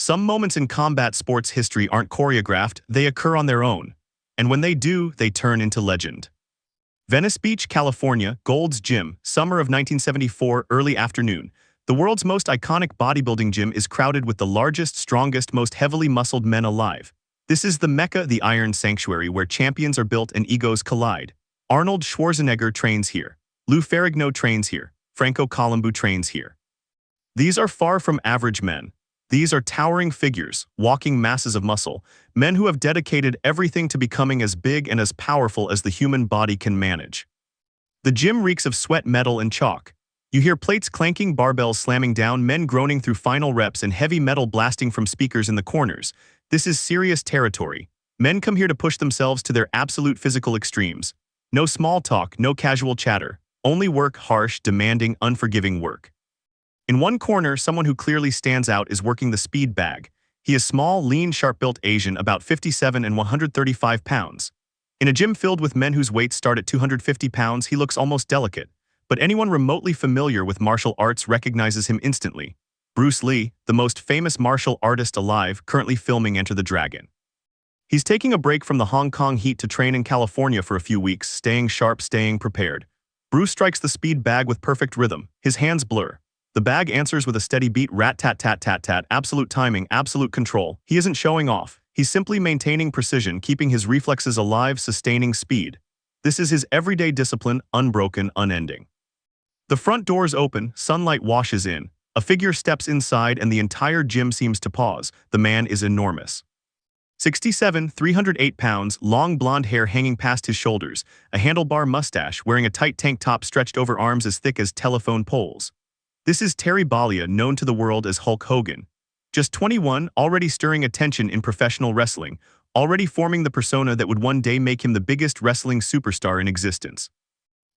Some moments in combat sports history aren't choreographed, they occur on their own. And when they do, they turn into legend. Venice Beach, California, Gold's Gym, summer of 1974, early afternoon. The world's most iconic bodybuilding gym is crowded with the largest, strongest, most heavily muscled men alive. This is the Mecca, the Iron Sanctuary, where champions are built and egos collide. Arnold Schwarzenegger trains here. Lou Ferrigno trains here. Franco Columbu trains here. These are far from average men. These are towering figures, walking masses of muscle, men who have dedicated everything to becoming as big and as powerful as the human body can manage. The gym reeks of sweat, metal, and chalk. You hear plates clanking, barbells slamming down, men groaning through final reps, and heavy metal blasting from speakers in the corners. This is serious territory. Men come here to push themselves to their absolute physical extremes. No small talk, no casual chatter. Only work, harsh, demanding, unforgiving work. In one corner, someone who clearly stands out is working the speed bag. He is small, lean, sharp-built Asian, about 57 and 135 pounds. In a gym filled with men whose weights start at 250 pounds, he looks almost delicate. But anyone remotely familiar with martial arts recognizes him instantly. Bruce Lee, the most famous martial artist alive, currently filming Enter the Dragon. He's taking a break from the Hong Kong heat to train in California for a few weeks, staying sharp, staying prepared. Bruce strikes the speed bag with perfect rhythm. His hands blur. The bag answers with a steady beat, rat-tat-tat-tat-tat, absolute timing, absolute control. He isn't showing off. He's simply maintaining precision, keeping his reflexes alive, sustaining speed. This is his everyday discipline, unbroken, unending. The front doors open, sunlight washes in. A figure steps inside and the entire gym seems to pause. The man is enormous. 67, 308 pounds, long blonde hair hanging past his shoulders, a handlebar mustache, wearing a tight tank top stretched over arms as thick as telephone poles. This is Terry Bollea, known to the world as Hulk Hogan. Just 21, already stirring attention in professional wrestling, already forming the persona that would one day make him the biggest wrestling superstar in existence.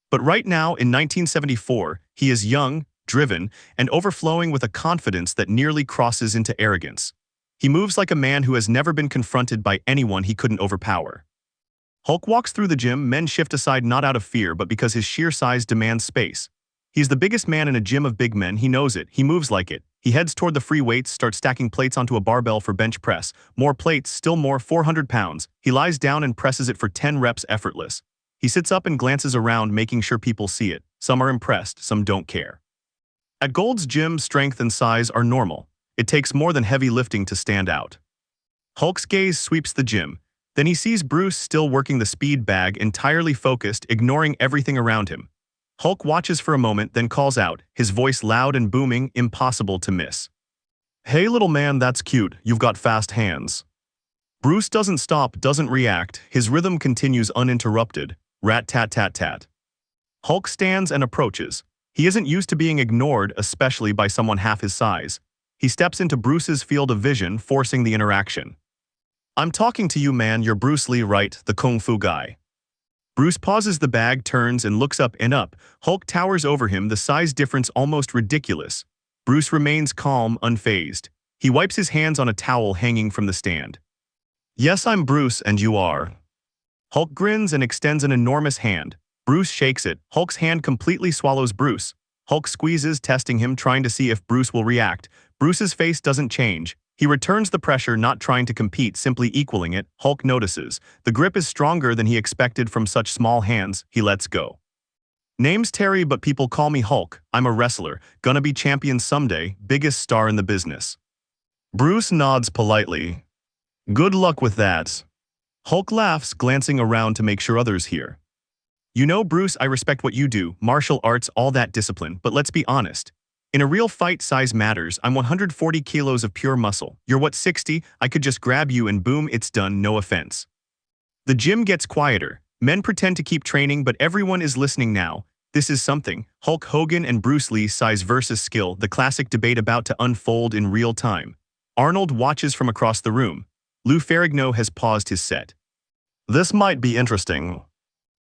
But right now, in 1974, he is young, driven, and overflowing with a confidence that nearly crosses into arrogance. He moves like a man who has never been confronted by anyone he couldn't overpower. Hulk walks through the gym, men shift aside not out of fear but because his sheer size demands space. He's the biggest man in a gym of big men, he knows it, he moves like it. He heads toward the free weights, starts stacking plates onto a barbell for bench press. More plates, still more, 400 pounds. He lies down and presses it for 10 reps effortless. He sits up and glances around, making sure people see it. Some are impressed, some don't care. At Gold's Gym, strength and size are normal. It takes more than heavy lifting to stand out. Hulk's gaze sweeps the gym. Then he sees Bruce still working the speed bag, entirely focused, ignoring everything around him. Hulk watches for a moment, then calls out, his voice loud and booming, impossible to miss. "Hey little man, that's cute, you've got fast hands." Bruce doesn't stop, doesn't react, his rhythm continues uninterrupted, rat-tat-tat-tat. Hulk stands and approaches. He isn't used to being ignored, especially by someone half his size. He steps into Bruce's field of vision, forcing the interaction. "I'm talking to you, man, you're Bruce Lee, right, the kung fu guy." Bruce pauses the bag, turns, and looks up and up. Hulk towers over him, the size difference almost ridiculous. Bruce remains calm, unfazed. He wipes his hands on a towel hanging from the stand. "Yes, I'm Bruce, and you are." Hulk grins and extends an enormous hand. Bruce shakes it. Hulk's hand completely swallows Bruce. Hulk squeezes, testing him, trying to see if Bruce will react. Bruce's face doesn't change. He returns the pressure, not trying to compete, simply equaling it. Hulk notices. The grip is stronger than he expected from such small hands. He lets go. "Name's Terry, but people call me Hulk. I'm a wrestler. Gonna be champion someday, biggest star in the business." Bruce nods politely. "Good luck with that." Hulk laughs, glancing around to make sure others hear. "You know, Bruce, I respect what you do, martial arts, all that discipline, but let's be honest. In a real fight, size matters. I'm 140 kilos of pure muscle. You're what, 60? I could just grab you and boom, it's done, no offense." The gym gets quieter. Men pretend to keep training, but everyone is listening now. This is something. Hulk Hogan and Bruce Lee, size versus skill, the classic debate about to unfold in real time. Arnold watches from across the room. Lou Ferrigno has paused his set. "This might be interesting."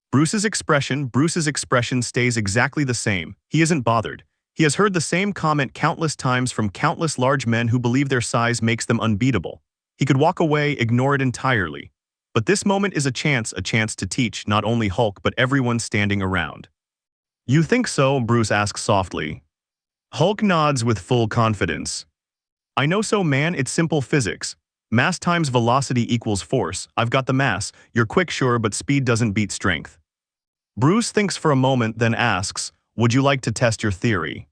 Bruce's expression stays exactly the same. He isn't bothered. He has heard the same comment countless times from countless large men who believe their size makes them unbeatable. He could walk away, ignore it entirely. But this moment is a chance to teach not only Hulk but everyone standing around. "You think so?" Bruce asks softly. Hulk nods with full confidence. I know so, man, it's simple physics. Mass times velocity equals force. I've got the mass. You're quick, sure, but speed doesn't beat strength. Bruce thinks for a moment, then asks, would you like to test your theory?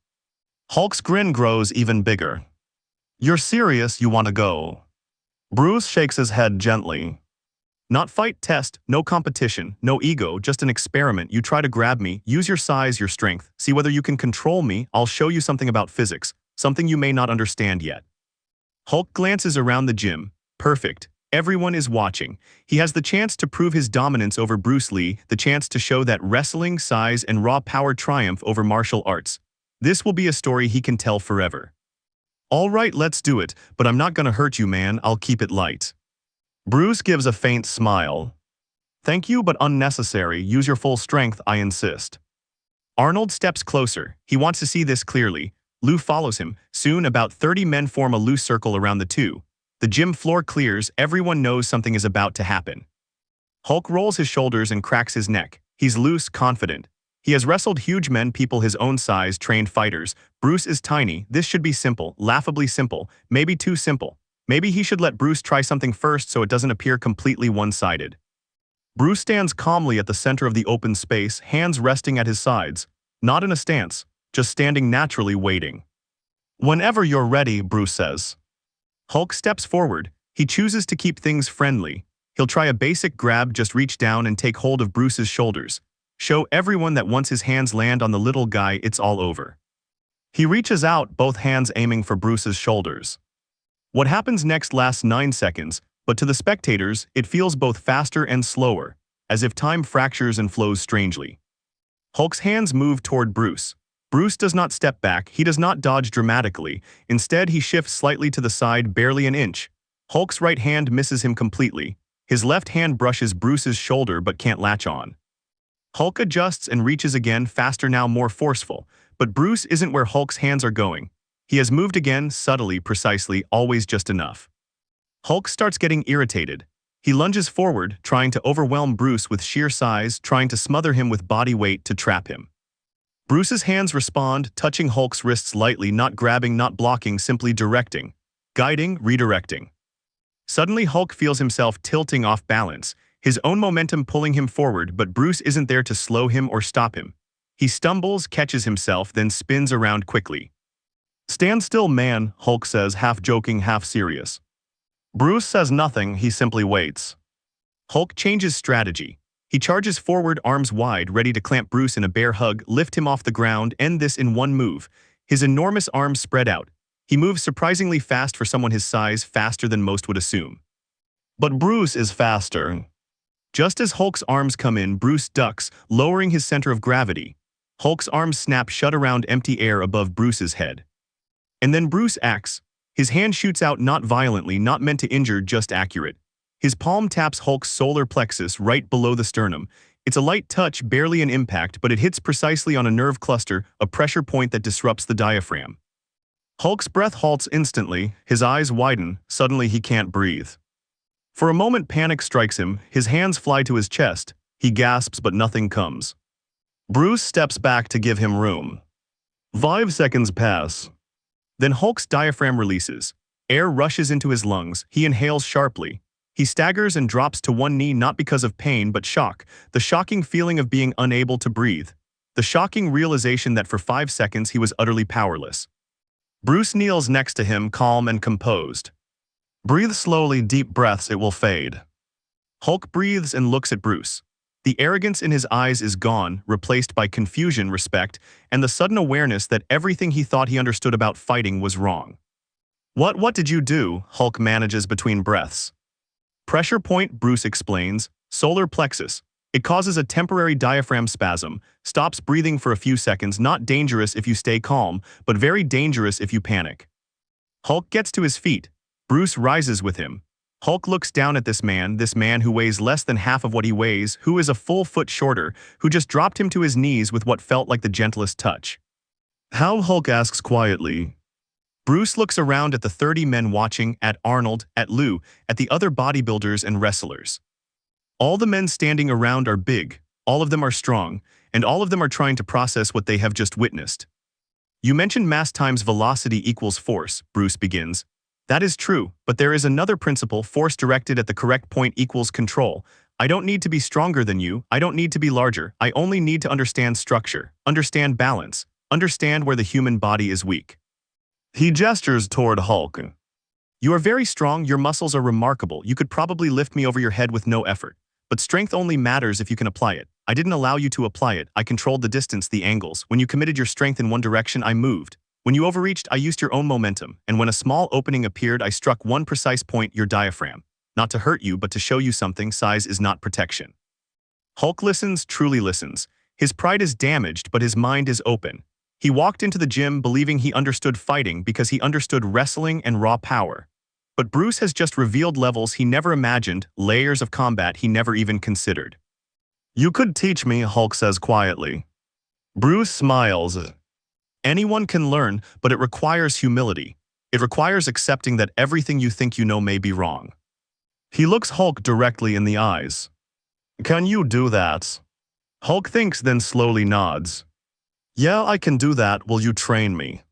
Hulk's grin grows even bigger. You're serious, you want to go? Bruce shakes his head gently. Not fight, test, no competition, no ego, just an experiment. You try to grab me, use your size, your strength, see whether you can control me. I'll show you something about physics, something you may not understand yet. Hulk glances around the gym. Perfect. Everyone is watching. He has the chance to prove his dominance over Bruce Lee, the chance to show that wrestling, size, and raw power triumph over martial arts. This will be a story he can tell forever. All right, let's do it, but I'm not gonna hurt you, man. I'll keep it light. Bruce gives a faint smile. Thank you, but unnecessary. Use your full strength, I insist. Arnold steps closer. He wants to see this clearly. Lou follows him. Soon, about 30 men form a loose circle around the two. The gym floor clears. Everyone knows something is about to happen. Hulk rolls his shoulders and cracks his neck. He's loose, confident. He has wrestled huge men, people his own size, trained fighters. Bruce is tiny. This should be simple, laughably simple, maybe too simple. Maybe he should let Bruce try something first so it doesn't appear completely one-sided. Bruce stands calmly at the center of the open space, hands resting at his sides. Not in a stance, just standing naturally, waiting. Whenever you're ready, Bruce says. Hulk steps forward. He chooses to keep things friendly. He'll try a basic grab, just reach down and take hold of Bruce's shoulders. Show everyone that once his hands land on the little guy, it's all over. He reaches out, both hands aiming for Bruce's shoulders. What happens next lasts 9 seconds, but to the spectators, it feels both faster and slower, as if time fractures and flows strangely. Hulk's hands move toward Bruce. Bruce does not step back, he does not dodge dramatically. Instead, he shifts slightly to the side, barely an inch. Hulk's right hand misses him completely. His left hand brushes Bruce's shoulder but can't latch on. Hulk adjusts and reaches again, faster now, more forceful. But Bruce isn't where Hulk's hands are going. He has moved again, subtly, precisely, always just enough. Hulk starts getting irritated. He lunges forward, trying to overwhelm Bruce with sheer size, trying to smother him with body weight to trap him. Bruce's hands respond, touching Hulk's wrists lightly, not grabbing, not blocking, simply directing. Guiding, redirecting. Suddenly Hulk feels himself tilting off balance, his own momentum pulling him forward, but Bruce isn't there to slow him or stop him. He stumbles, catches himself, then spins around quickly. Stand still, man, Hulk says, half joking, half serious. Bruce says nothing, he simply waits. Hulk changes strategy. He charges forward, arms wide, ready to clamp Bruce in a bear hug, lift him off the ground, end this in one move. His enormous arms spread out. He moves surprisingly fast for someone his size, faster than most would assume. But Bruce is faster. Just as Hulk's arms come in, Bruce ducks, lowering his center of gravity. Hulk's arms snap shut around empty air above Bruce's head. And then Bruce acts. His hand shoots out, not violently, not meant to injure, just accurate. His palm taps Hulk's solar plexus right below the sternum. It's a light touch, barely an impact, but it hits precisely on a nerve cluster, a pressure point that disrupts the diaphragm. Hulk's breath halts instantly, his eyes widen, suddenly he can't breathe. For a moment panic strikes him, his hands fly to his chest, he gasps but nothing comes. Bruce steps back to give him room. 5 seconds pass. Then Hulk's diaphragm releases. Air rushes into his lungs, he inhales sharply. He staggers and drops to one knee, not because of pain but shock, the shocking feeling of being unable to breathe. The shocking realization that for 5 seconds he was utterly powerless. Bruce kneels next to him, calm and composed. Breathe slowly, deep breaths, it will fade. Hulk breathes and looks at Bruce. The arrogance in his eyes is gone, replaced by confusion, respect, and the sudden awareness that everything he thought he understood about fighting was wrong. What did you do? Hulk manages between breaths. Pressure point, Bruce explains. Solar plexus. It causes a temporary diaphragm spasm, stops breathing for a few seconds, not dangerous if you stay calm, but very dangerous if you panic. Hulk gets to his feet. Bruce rises with him. Hulk looks down at this man who weighs less than half of what he weighs, who is a full foot shorter, who just dropped him to his knees with what felt like the gentlest touch. How? Hulk asks quietly. Bruce looks around at the 30 men watching, at Arnold, at Lou, at the other bodybuilders and wrestlers. All the men standing around are big, all of them are strong, and all of them are trying to process what they have just witnessed. You mentioned mass times velocity equals force, Bruce begins. That is true, but there is another principle: force directed at the correct point equals control. I don't need to be stronger than you, I don't need to be larger, I only need to understand structure, understand balance, understand where the human body is weak. He gestures toward Hulk. You are very strong, your muscles are remarkable, you could probably lift me over your head with no effort. But strength only matters if you can apply it. I didn't allow you to apply it, I controlled the distance, the angles. When you committed your strength in one direction, I moved. When you overreached, I used your own momentum, and when a small opening appeared, I struck one precise point, your diaphragm. Not to hurt you, but to show you something: size is not protection. Hulk listens, truly listens. His pride is damaged, but his mind is open. He walked into the gym believing he understood fighting because he understood wrestling and raw power. But Bruce has just revealed levels he never imagined, layers of combat he never even considered. You could teach me, Hulk says quietly. Bruce smiles. Anyone can learn, but it requires humility. It requires accepting that everything you think you know may be wrong. He looks Hulk directly in the eyes. Can you do that? Hulk thinks, then slowly nods. Yeah, I can do that. Will you train me?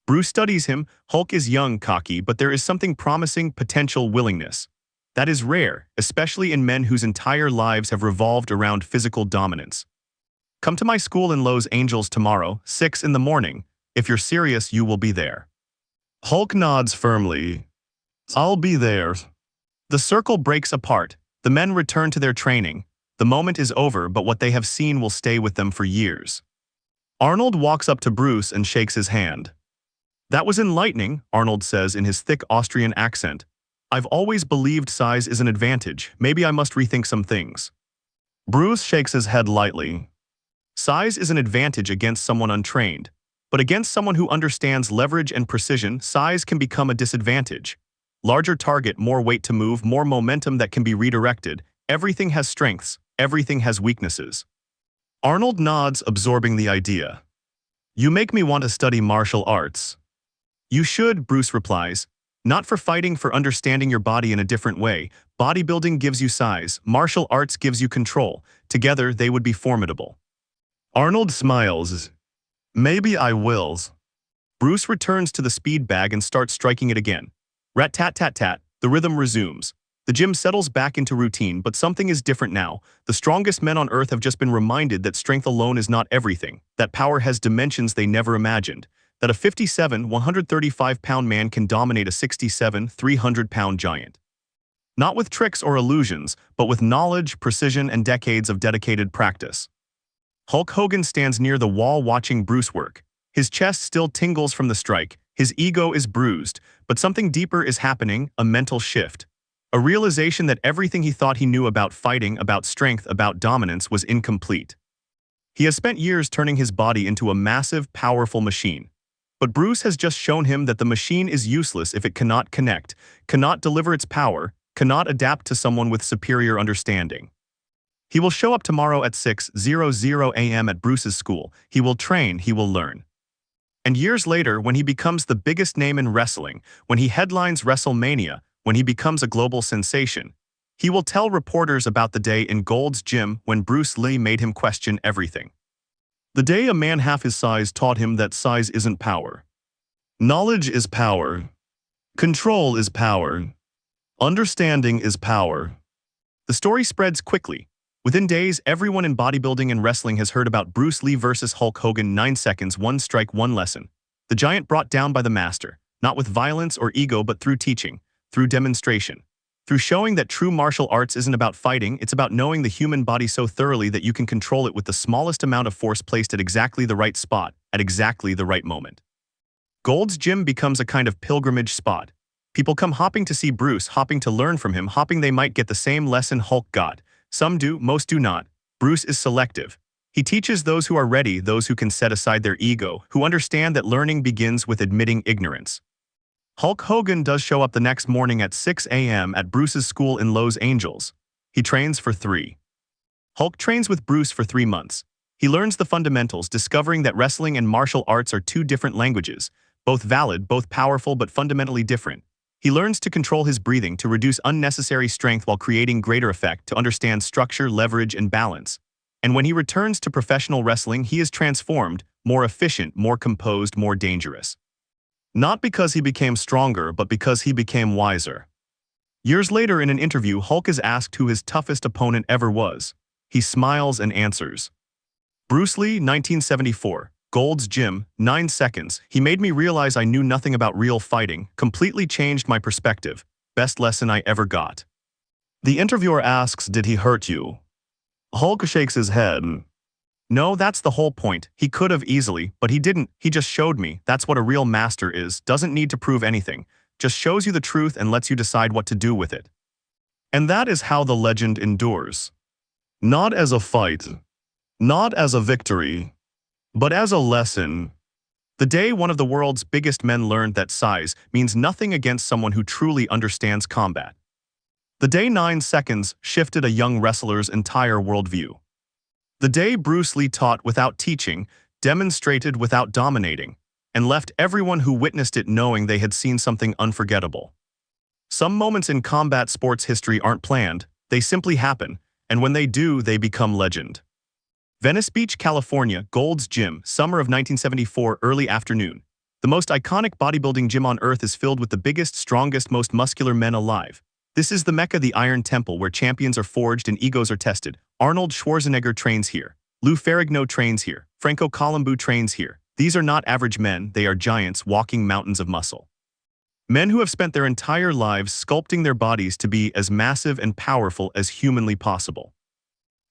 Bruce studies him. Hulk is young, cocky, but there is something promising: potential, willingness. That is rare, especially in men whose entire lives have revolved around physical dominance. Come to my school in Los Angeles tomorrow, 6 in the morning. If you're serious, you will be there. Hulk nods firmly. I'll be there. The circle breaks apart. The men return to their training. The moment is over, but what they have seen will stay with them for years. Arnold walks up to Bruce and shakes his hand. That was enlightening, Arnold says in his thick Austrian accent. I've always believed size is an advantage. Maybe I must rethink some things. Bruce shakes his head lightly. Size is an advantage against someone untrained. But against someone who understands leverage and precision, size can become a disadvantage. Larger target, more weight to move, more momentum that can be redirected. Everything has strengths, everything has weaknesses. Arnold nods, absorbing the idea. You make me want to study martial arts. You should, Bruce replies. Not for fighting, for understanding your body in a different way. Bodybuilding gives you size, martial arts gives you control. Together, they would be formidable. Arnold smiles. Maybe I will. Bruce returns to the speed bag and starts striking it again. Rat-tat-tat-tat, the rhythm resumes. The gym settles back into routine, but something is different now. The strongest men on earth have just been reminded that strength alone is not everything, that power has dimensions they never imagined, that a 57, 135-pound man can dominate a 67, 300-pound giant. Not with tricks or illusions, but with knowledge, precision, and decades of dedicated practice. Hulk Hogan stands near the wall watching Bruce work. His chest still tingles from the strike, his ego is bruised, but something deeper is happening, a mental shift. A realization that everything he thought he knew about fighting, about strength, about dominance was incomplete. He has spent years turning his body into a massive, powerful machine. But Bruce has just shown him that the machine is useless if it cannot connect, cannot deliver its power, cannot adapt to someone with superior understanding. He will show up tomorrow at 6:00 a.m. at Bruce's school. He will train, he will learn. And years later, when he becomes the biggest name in wrestling, when he headlines WrestleMania, when he becomes a global sensation, he will tell reporters about the day in Gold's Gym when Bruce Lee made him question everything. The day a man half his size taught him that size isn't power. Knowledge is power. Control is power. Understanding is power. The story spreads quickly. Within days, everyone in bodybuilding and wrestling has heard about Bruce Lee versus Hulk Hogan. 9 seconds, 1 strike, 1 lesson. The giant brought down by the master, not with violence or ego, but through teaching, through demonstration, through showing that true martial arts isn't about fighting, it's about knowing the human body so thoroughly that you can control it with the smallest amount of force placed at exactly the right spot, at exactly the right moment. Gold's Gym becomes a kind of pilgrimage spot. People come hopping to see Bruce, hopping to learn from him, hopping they might get the same lesson Hulk got. Some do, most do not. Bruce is selective. He teaches those who are ready, those who can set aside their ego, who understand that learning begins with admitting ignorance. Hulk Hogan does show up the next morning at 6 a.m. at Bruce's school in Los Angeles. He trains for 3. Hulk trains with Bruce for 3 months. He learns the fundamentals, discovering that wrestling and martial arts are 2 different languages, both valid, both powerful, but fundamentally different. He learns to control his breathing, to reduce unnecessary strength while creating greater effect, to understand structure, leverage, and balance. And when he returns to professional wrestling, he is transformed, more efficient, more composed, more dangerous. Not because he became stronger, but because he became wiser. Years later in an interview, Hulk is asked who his toughest opponent ever was. He smiles and answers. Bruce Lee, 1974. Gold's Gym, 9 seconds. He made me realize I knew nothing about real fighting, completely changed my perspective. Best lesson I ever got. The interviewer asks, did he hurt you? Hulk shakes his head. No, that's the whole point. He could have easily, but he didn't. He just showed me. That's what a real master is. Doesn't need to prove anything. Just shows you the truth and lets you decide what to do with it. And that is how the legend endures. Not as a fight, not as a victory, but as a lesson. The day one of the world's biggest men learned that size means nothing against someone who truly understands combat. The day 9 seconds shifted a young wrestler's entire worldview. The day Bruce Lee taught without teaching, demonstrated without dominating, and left everyone who witnessed it knowing they had seen something unforgettable. Some moments in combat sports history aren't planned, they simply happen, and when they do, they become legend. Venice Beach, California, Gold's Gym, summer of 1974, early afternoon. The most iconic bodybuilding gym on earth is filled with the biggest, strongest, most muscular men alive. This is the Mecca, the Iron Temple, where champions are forged and egos are tested. Arnold Schwarzenegger trains here. Lou Ferrigno trains here. Franco Columbu trains here. These are not average men, they are giants walking mountains of muscle. Men who have spent their entire lives sculpting their bodies to be as massive and powerful as humanly possible.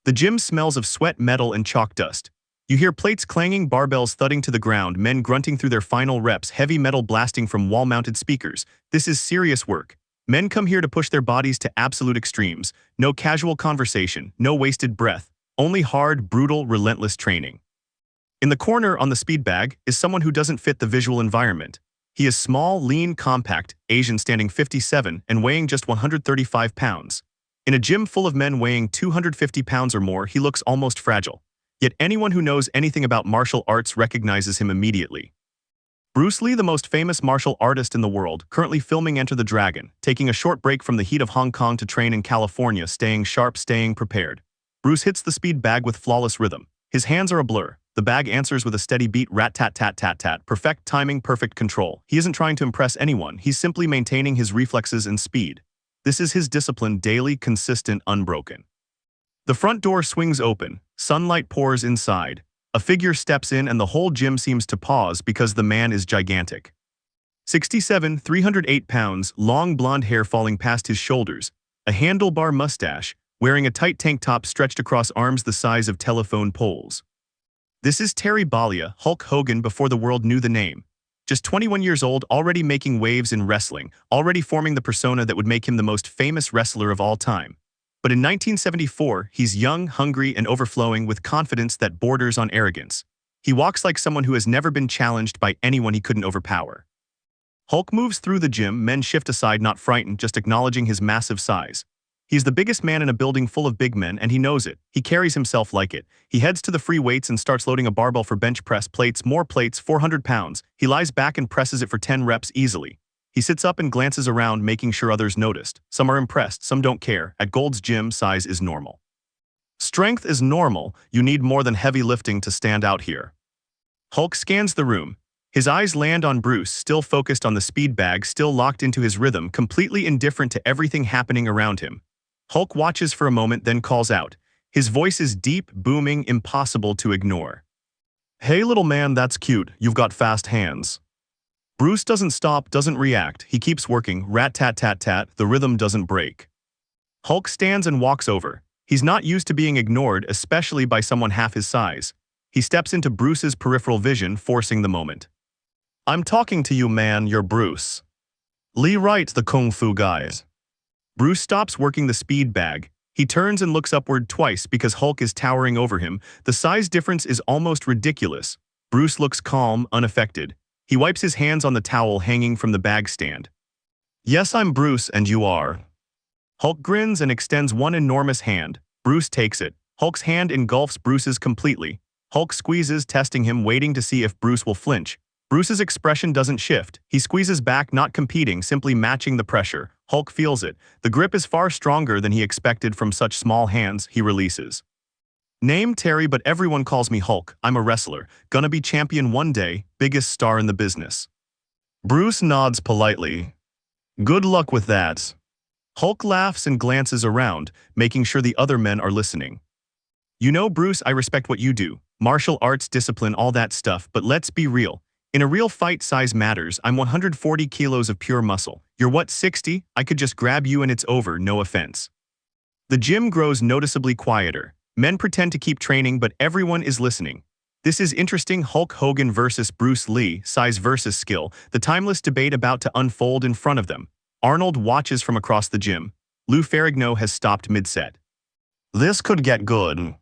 The gym smells of sweat, metal, and chalk dust. You hear plates clanging, barbells thudding to the ground, men grunting through their final reps, heavy metal blasting from wall-mounted speakers. This is serious work. Men come here to push their bodies to absolute extremes. No casual conversation, no wasted breath, only hard, brutal, relentless training. In the corner on the speed bag is someone who doesn't fit the visual environment. He is small, lean, compact, Asian, standing 57 and weighing just 135 pounds. In a gym full of men weighing 250 pounds or more, he looks almost fragile. Yet anyone who knows anything about martial arts recognizes him immediately. Bruce Lee, the most famous martial artist in the world, currently filming Enter the Dragon, taking a short break from the heat of Hong Kong to train in California, staying sharp, staying prepared. Bruce hits the speed bag with flawless rhythm. His hands are a blur. The bag answers with a steady beat, rat-tat-tat-tat-tat, perfect timing, perfect control. He isn't trying to impress anyone, he's simply maintaining his reflexes and speed. This is his discipline, daily, consistent, unbroken. The front door swings open, sunlight pours inside. A figure steps in and the whole gym seems to pause because the man is gigantic. 67, 308 pounds, long blonde hair falling past his shoulders, a handlebar mustache, wearing a tight tank top stretched across arms the size of telephone poles. This is Terry Bollea, Hulk Hogan before the world knew the name. Just 21 years old, already making waves in wrestling, already forming the persona that would make him the most famous wrestler of all time. But in 1974, he's young, hungry, and overflowing with confidence that borders on arrogance. He walks like someone who has never been challenged by anyone he couldn't overpower. Hulk moves through the gym, men shift aside, not frightened, just acknowledging his massive size. He's the biggest man in a building full of big men, and he knows it. He carries himself like it. He heads to the free weights and starts loading a barbell for bench press, plates, more plates, 400 pounds. He lies back and presses it for 10 reps easily. He sits up and glances around, making sure others noticed. Some are impressed, some don't care. At Gold's Gym, size is normal. Strength is normal. You need more than heavy lifting to stand out here. Hulk scans the room. His eyes land on Bruce, still focused on the speed bag, still locked into his rhythm, completely indifferent to everything happening around him. Hulk watches for a moment, then calls out. His voice is deep, booming, impossible to ignore. Hey little man, that's cute. You've got fast hands. Bruce doesn't stop, doesn't react. He keeps working, rat-tat-tat-tat, the rhythm doesn't break. Hulk stands and walks over. He's not used to being ignored, especially by someone half his size. He steps into Bruce's peripheral vision, forcing the moment. I'm talking to you, man, you're Bruce. Lee Wright, the Kung Fu guys. Bruce stops working the speed bag. He turns and looks upward twice because Hulk is towering over him. The size difference is almost ridiculous. Bruce looks calm, unaffected. He wipes his hands on the towel hanging from the bag stand. Yes, I'm Bruce, and you are. Hulk grins and extends one enormous hand. Bruce takes it. Hulk's hand engulfs Bruce's completely. Hulk squeezes, testing him, waiting to see if Bruce will flinch. Bruce's expression doesn't shift. He squeezes back, not competing, simply matching the pressure. Hulk feels it. The grip is far stronger than he expected from such small hands. He releases. Name Terry, but everyone calls me Hulk. I'm a wrestler. Gonna be champion one day, biggest star in the business. Bruce nods politely. Good luck with that. Hulk laughs and glances around, making sure the other men are listening. You know, Bruce, I respect what you do. Martial arts, discipline, all that stuff, but let's be real. In a real fight, size matters. I'm 140 kilos of pure muscle. You're what, 60? I could just grab you and it's over, no offense. The gym grows noticeably quieter. Men pretend to keep training, but everyone is listening. This is interesting. Hulk Hogan versus Bruce Lee, size versus skill, the timeless debate about to unfold in front of them. Arnold watches from across the gym. Lou Ferrigno has stopped mid-set. This could get good.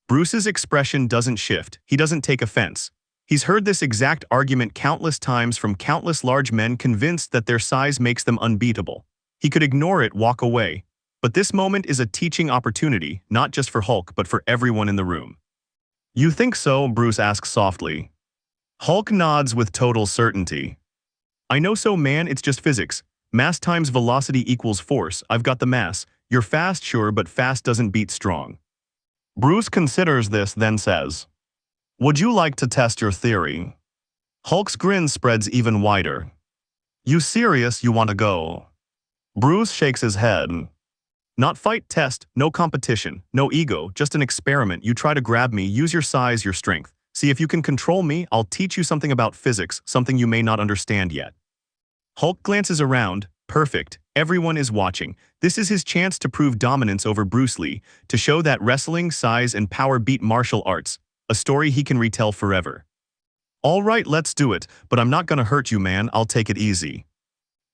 Bruce's expression doesn't shift. He doesn't take offense. He's heard this exact argument countless times from countless large men convinced that their size makes them unbeatable. He could ignore it, walk away. But this moment is a teaching opportunity, not just for Hulk, but for everyone in the room. You think so? Bruce asks softly. Hulk nods with total certainty. I know so, man, it's just physics. Mass times velocity equals force. I've got the mass. You're fast, sure, but fast doesn't beat strong. Bruce considers this, then says, Would you like to test your theory? Hulk's grin spreads even wider. You serious? You want to go? Bruce shakes his head. Not fight, test, no competition, no ego, just an experiment. You try to grab me, use your size, your strength. See if you can control me. I'll teach you something about physics, something you may not understand yet. Hulk glances around. Perfect. Everyone is watching. This is his chance to prove dominance over Bruce Lee, to show that wrestling, size, and power beat martial arts, a story he can retell forever. All right, let's do it, but I'm not gonna hurt you, man. I'll take it easy.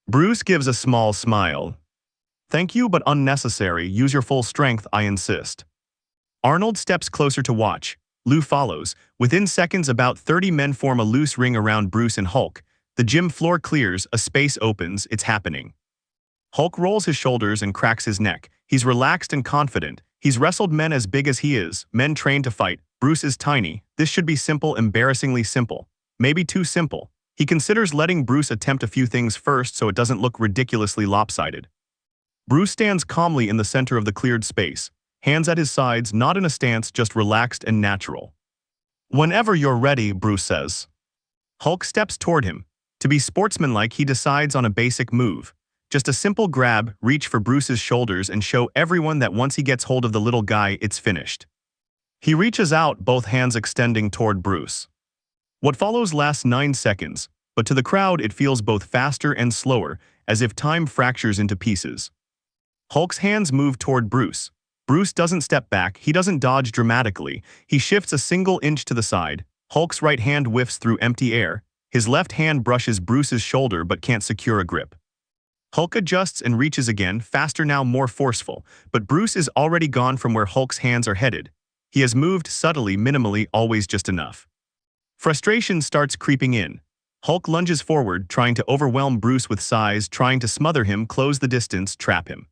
Bruce gives a small smile. Thank you, but unnecessary. Use your full strength, I insist. Arnold steps closer to watch. Lou follows. Within seconds, about 30 men form a loose ring around Bruce and Hulk. The gym floor clears, a space opens, it's happening. Hulk rolls his shoulders and cracks his neck. He's relaxed and confident. He's wrestled men as big as he is, men trained to fight. Bruce is tiny. This should be simple, embarrassingly simple. Maybe too simple. He considers letting Bruce attempt a few things first so it doesn't look ridiculously lopsided. Bruce stands calmly in the center of the cleared space, hands at his sides, not in a stance, just relaxed and natural. Whenever you're ready, Bruce says. Hulk steps toward him. To be sportsmanlike, he decides on a basic move. Just a simple grab, reach for Bruce's shoulders and show everyone that once he gets hold of the little guy, it's finished. He reaches out, both hands extending toward Bruce. What follows lasts 9 seconds, but to the crowd it feels both faster and slower, as if time fractures into pieces. Hulk's hands move toward Bruce. Bruce doesn't step back, he doesn't dodge dramatically, he shifts a single inch to the side. Hulk's right hand whiffs through empty air. His left hand brushes Bruce's shoulder but can't secure a grip. Hulk adjusts and reaches again, faster now, more forceful, but Bruce is already gone from where Hulk's hands are headed. He has moved subtly, minimally, always just enough. Frustration starts creeping in. Hulk lunges forward, trying to overwhelm Bruce with size, trying to smother him, close the distance, trap him.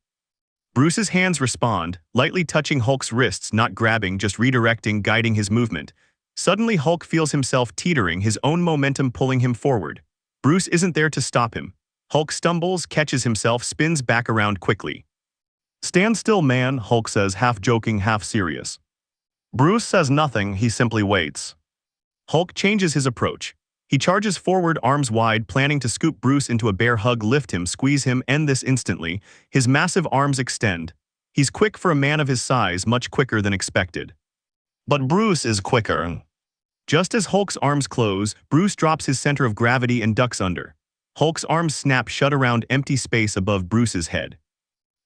Bruce's hands respond, lightly touching Hulk's wrists, not grabbing, just redirecting, guiding his movement. Suddenly Hulk feels himself teetering, his own momentum pulling him forward. Bruce isn't there to stop him. Hulk stumbles, catches himself, spins back around quickly. Stand still, man, Hulk says, half joking, half serious. Bruce says nothing, he simply waits. Hulk changes his approach. He charges forward, arms wide, planning to scoop Bruce into a bear hug, lift him, squeeze him, end this instantly. His massive arms extend. He's quick for a man of his size, much quicker than expected. But Bruce is quicker. Just as Hulk's arms close, Bruce drops his center of gravity and ducks under. Hulk's arms snap shut around empty space above Bruce's head.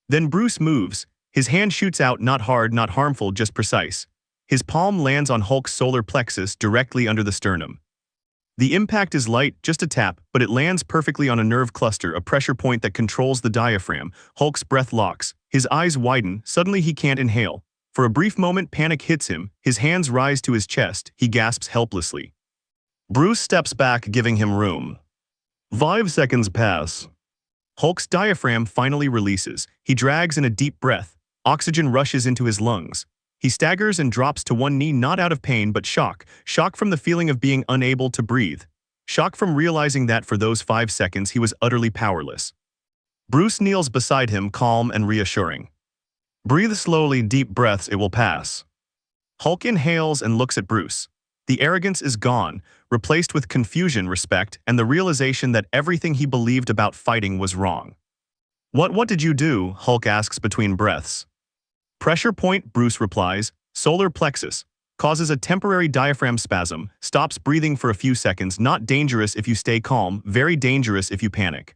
Then Bruce moves. His hand shoots out, not hard, not harmful, just precise. His palm lands on Hulk's solar plexus, directly under the sternum. The impact is light, just a tap, but it lands perfectly on a nerve cluster, a pressure point that controls the diaphragm. Hulk's breath locks. His eyes widen. Suddenly he can't inhale. For a brief moment, panic hits him. His hands rise to his chest. He gasps helplessly. Bruce steps back, giving him room. 5 seconds pass. Hulk's diaphragm finally releases. He drags in a deep breath. Oxygen rushes into his lungs. He staggers and drops to one knee, not out of pain but shock. Shock from the feeling of being unable to breathe. Shock from realizing that for those 5 seconds he was utterly powerless. Bruce kneels beside him, calm and reassuring. Breathe slowly, deep breaths, it will pass. Hulk inhales and looks at Bruce. The arrogance is gone, replaced with confusion, respect, and the realization that everything he believed about fighting was wrong. What did you do?" Hulk asks between breaths. "Pressure point," Bruce replies. "Solar plexus. Causes a temporary diaphragm spasm, stops breathing for a few seconds, not dangerous if you stay calm, very dangerous if you panic."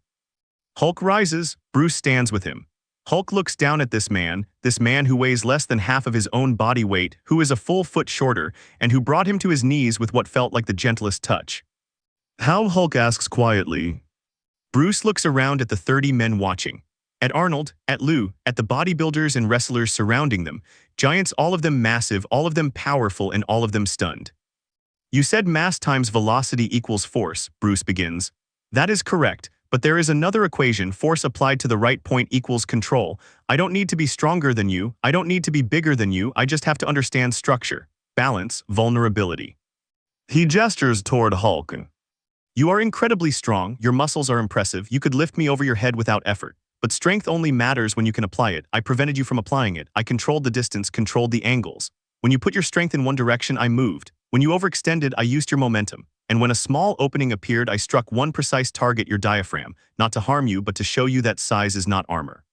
Hulk rises, Bruce stands with him. Hulk looks down at this man who weighs less than half of his own body weight, who is a full foot shorter, and who brought him to his knees with what felt like the gentlest touch. "How?" Hulk asks quietly. Bruce looks around at the 30 men watching. At Arnold, at Lou, at the bodybuilders and wrestlers surrounding them, giants, all of them massive, all of them powerful, and all of them stunned. "You said mass times velocity equals force," Bruce begins. "That is correct, but there is another equation: force applied to the right point equals control. I don't need to be stronger than you, I don't need to be bigger than you, I just have to understand structure, balance, vulnerability." He gestures toward Hulk. "You are incredibly strong, your muscles are impressive, you could lift me over your head without effort. But strength only matters when you can apply it. I prevented you from applying it. I controlled the distance, controlled the angles. When you put your strength in one direction, I moved. When you overextended, I used your momentum. And when a small opening appeared, I struck one precise target, your diaphragm, not to harm you, but to show you that size is not armor."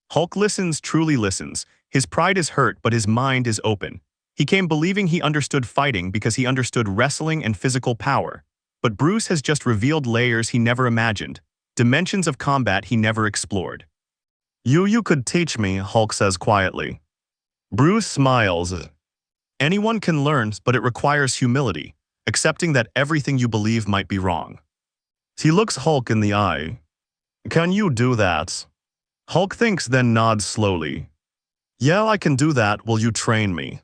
Hulk listens, truly listens. His pride is hurt, but his mind is open. He came believing he understood fighting because he understood wrestling and physical power. But Bruce has just revealed layers he never imagined. Dimensions of combat he never explored. You could teach me," Hulk says quietly. Bruce smiles. "Anyone can learn, but it requires humility, accepting that everything you believe might be wrong." He looks Hulk in the eye. "Can you do that?" Hulk thinks, then nods slowly. "Yeah, I can do that. Will you train me?"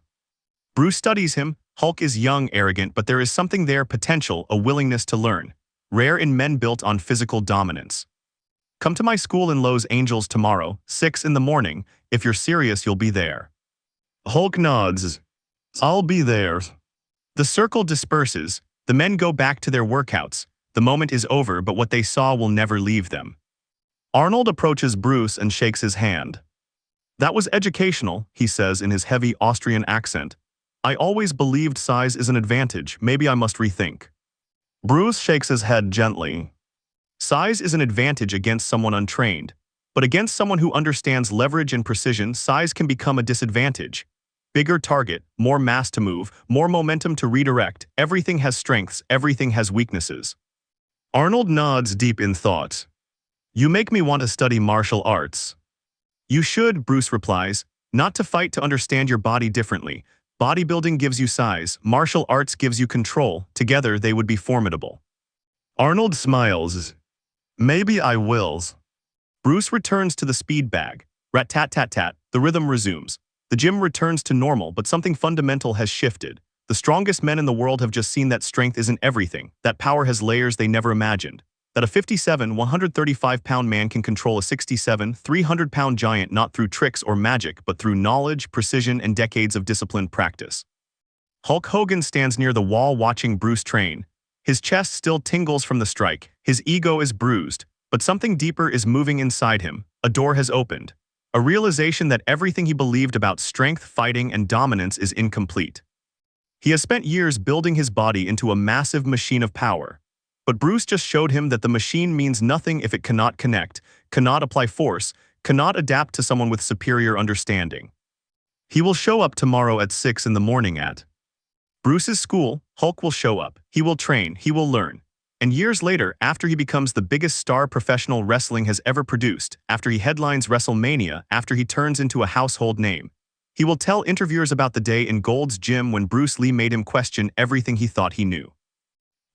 Bruce studies him. Hulk is young, arrogant, but there is something there, potential, a willingness to learn. Rare in men built on physical dominance. "Come to my school in Los Angeles tomorrow, 6 in the morning. If you're serious, you'll be there." Hulk nods. "I'll be there." The circle disperses. The men go back to their workouts. The moment is over, but what they saw will never leave them. Arnold approaches Bruce and shakes his hand. "That was educational," he says in his heavy Austrian accent. "I always believed size is an advantage. Maybe I must rethink." Bruce shakes his head gently. Size is an advantage against someone untrained, but against someone who understands leverage and precision, size can become a disadvantage. Bigger target, more mass to move, more momentum to redirect. Everything has strengths, everything has weaknesses. Arnold nods, deep in thought. "You make me want to study martial arts." "You should," Bruce replies. "Not to fight, to understand your body differently. Bodybuilding gives you size, martial arts gives you control. Together they would be formidable." Arnold smiles. "Maybe I will." Bruce returns to the speed bag. Rat-tat-tat-tat, the rhythm resumes. The gym returns to normal, but something fundamental has shifted. The strongest men in the world have just seen that strength isn't everything, that power has layers they never imagined. That a 57, 135-pound man can control a 67, 300-pound giant not through tricks or magic, but through knowledge, precision, and decades of disciplined practice. Hulk Hogan stands near the wall watching Bruce train. His chest still tingles from the strike, his ego is bruised, but something deeper is moving inside him. A door has opened. A realization that everything he believed about strength, fighting, and dominance is incomplete. He has spent years building his body into a massive machine of power. But Bruce just showed him that the machine means nothing if it cannot connect, cannot apply force, cannot adapt to someone with superior understanding. He will show up tomorrow at 6 in the morning at Bruce's school. Hulk will show up, he will train, he will learn. And years later, after he becomes the biggest star professional wrestling has ever produced, after he headlines WrestleMania, after he turns into a household name, he will tell interviewers about the day in Gold's Gym when Bruce Lee made him question everything he thought he knew.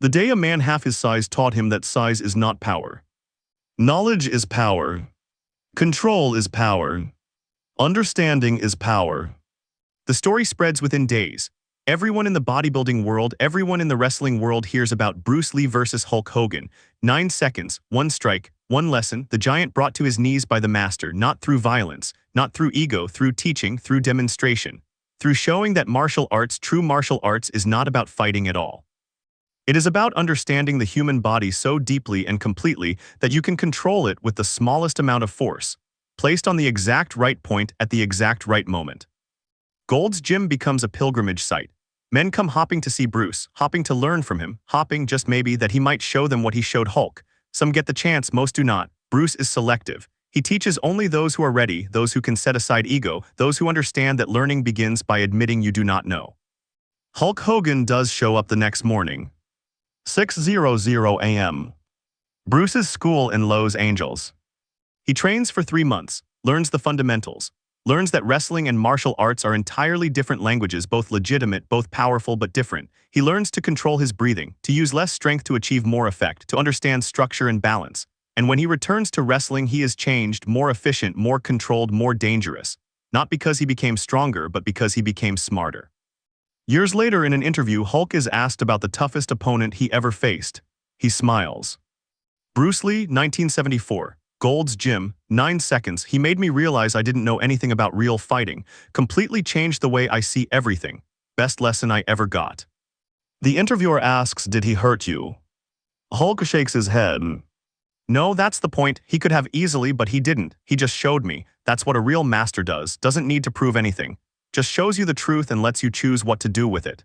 The day a man half his size taught him that size is not power. Knowledge is power. Control is power. Understanding is power. The story spreads within days. Everyone in the bodybuilding world, everyone in the wrestling world hears about Bruce Lee versus Hulk Hogan. 9 seconds, 1 strike, 1 lesson, the giant brought to his knees by the master, not through violence, not through ego, through teaching, through demonstration, through showing that martial arts, true martial arts, is not about fighting at all. It is about understanding the human body so deeply and completely that you can control it with the smallest amount of force, placed on the exact right point at the exact right moment. Gold's Gym becomes a pilgrimage site. Men come hopping to see Bruce, hopping to learn from him, hopping just maybe that he might show them what he showed Hulk. Some get the chance, most do not. Bruce is selective. He teaches only those who are ready, those who can set aside ego, those who understand that learning begins by admitting you do not know. Hulk Hogan does show up the next morning. 6:00 a.m. Bruce's school in Los Angeles. He trains for 3 months, learns the fundamentals, learns that wrestling and martial arts are entirely different languages, both legitimate, both powerful but different. He learns to control his breathing, to use less strength to achieve more effect, to understand structure and balance. And when he returns to wrestling, he is changed, more efficient, more controlled, more dangerous. Not because he became stronger, but because he became smarter. Years later in an interview, Hulk is asked about the toughest opponent he ever faced. He smiles. Bruce Lee, 1974. Gold's Gym, 9 seconds. He made me realize I didn't know anything about real fighting. Completely changed the way I see everything. Best lesson I ever got. The interviewer asks, "Did he hurt you?" Hulk shakes his head. "No, that's the point. He could have easily, but he didn't. He just showed me. That's what a real master does. Doesn't need to prove anything. Just shows you the truth and lets you choose what to do with it."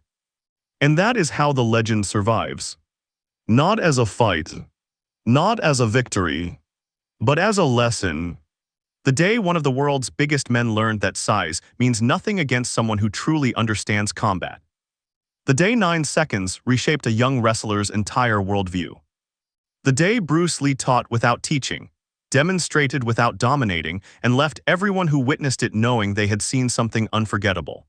And that is how the legend survives. Not as a fight. Not as a victory. But as a lesson. The day one of the world's biggest men learned that size means nothing against someone who truly understands combat. The day 9 seconds reshaped a young wrestler's entire worldview. The day Bruce Lee taught without teaching, demonstrated without dominating, and left everyone who witnessed it knowing they had seen something unforgettable.